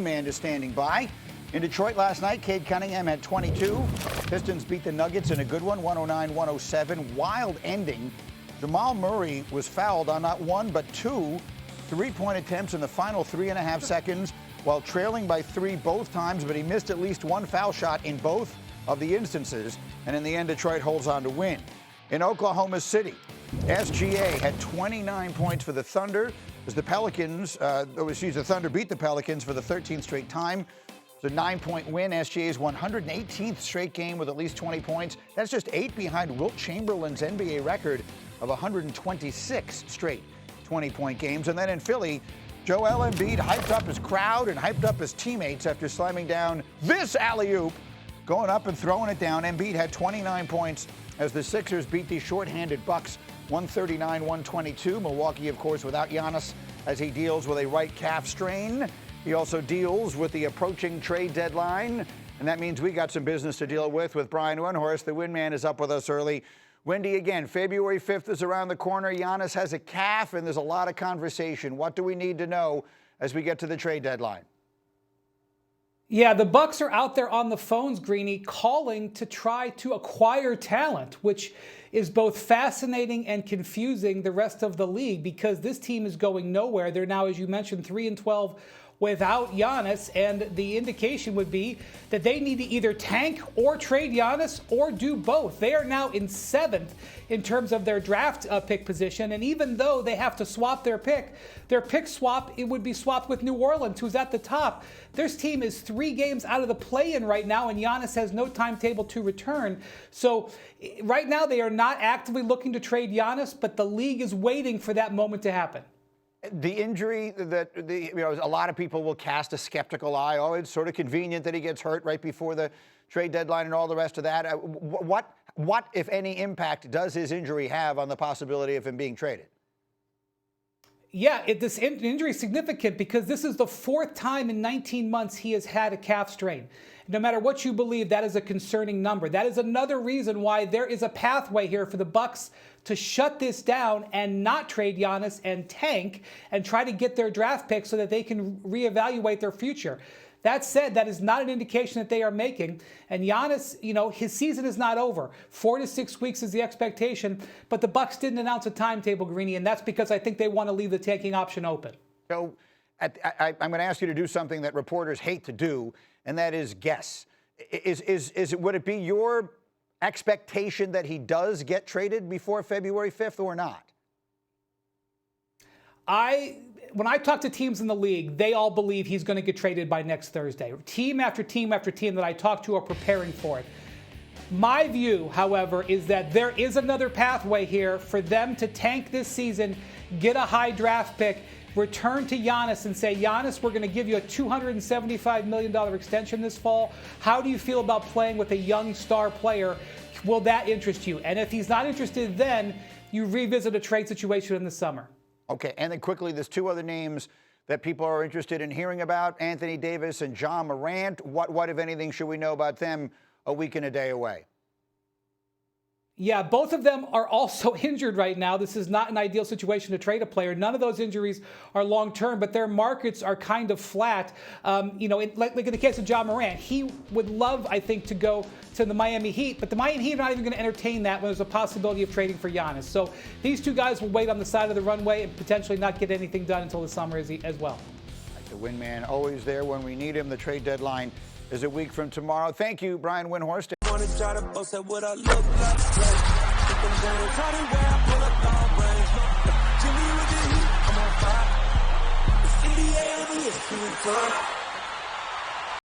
Windman is standing by. In Detroit last night, Cade Cunningham had 22. Pistons beat the Nuggets in a good one, 109-107. Wild ending. Jamal Murray was fouled on not one but two three-point attempts in the final 3.5 seconds while trailing by 3 both times, but he missed at least one foul shot in both of the instances, and in the end, Detroit holds on to win. In Oklahoma City, SGA had 29 points for the Thunder as the the Thunder beat the Pelicans for the 13th straight time. It's a 9-point win. SGA's 118th straight game with at least 20 points. That's just 8 behind Wilt Chamberlain's NBA record of 126 straight 20-point games. And then in Philly, Joel Embiid hyped up his crowd and hyped up his teammates after slamming down this alley-oop, going up and throwing it down. Embiid had 29 points as the Sixers beat the shorthanded Bucks 139-122. Milwaukee, of course, without Giannis as he deals with a right calf strain. He also deals with the approaching trade deadline, and that means we got some business to deal with Brian Windhorst. The Windman is up with us early. Wendy, again, February 5th is around the corner. Giannis has a calf, and there's a lot of conversation. What do we need to know as we get to the trade deadline? Yeah, the Bucks are out there on the phones, Greeny, calling to try to acquire talent, which is both fascinating and confusing the rest of the league because this team is going nowhere. They're now, as you mentioned, 3-12 without Giannis, and the indication would be that they need to either tank or trade Giannis or do both. They are now in 7th in terms of their draft pick position, and even though they have to swap their pick swap, it would be swapped with New Orleans, who's at the top. This team is 3 games out of the play-in right now, and Giannis has no timetable to return. So right now they are not actively looking to trade Giannis, but the league is waiting for that moment to happen. The injury that a lot of people will cast a skeptical eye. Oh, it's sort of convenient that he gets hurt right before the trade deadline and all the rest of that. What, if any, impact does his injury have on the possibility of him being traded? Yeah, this injury is significant because this is the 4th time in 19 months he has had a calf strain. No matter what you believe, that is a concerning number. That is another reason why there is a pathway here for the Bucks to shut this down and not trade Giannis and tank and try to get their draft pick so that they can reevaluate their future. That said, that is not an indication that they are making. And Giannis, his season is not over. 4 to 6 weeks is the expectation, but the Bucks didn't announce a timetable, Greeny, and that's because I think they want to leave the tanking option open. So I'm going to ask you to do something that reporters hate to do, and that is guess. Would it be your expectation that he does get traded before February 5th or not? When I talk to teams in the league, they all believe he's going to get traded by next Thursday. Team after team after team that I talk to are preparing for it. My view, however, is that there is another pathway here for them to tank this season, get a high draft pick, return to Giannis and say, Giannis, we're going to give you a $275 million extension this fall. How do you feel about playing with a young star player? Will that interest you? And if he's not interested, then you revisit a trade situation in the summer. Okay, and then quickly, there's 2 other names that people are interested in hearing about, Anthony Davis and John Morant. What, if anything, should we know about them a week and a day away? Yeah, both of them are also injured right now. This is not an ideal situation to trade a player. None of those injuries are long-term, but their markets are kind of flat. Like in the case of John Morant, he would love, I think, to go to the Miami Heat, but the Miami Heat are not even going to entertain that when there's a possibility of trading for Giannis. So these 2 guys will wait on the side of the runway and potentially not get anything done until the summer as well. The Windman, always there when we need him. The trade deadline is a week from tomorrow. Thank you, Brian Windhorst. Try to boast at what I look like. Take them down, try to wear, I pull up long range. Jimmy with the heat, I'm on fire. It's NBA over here,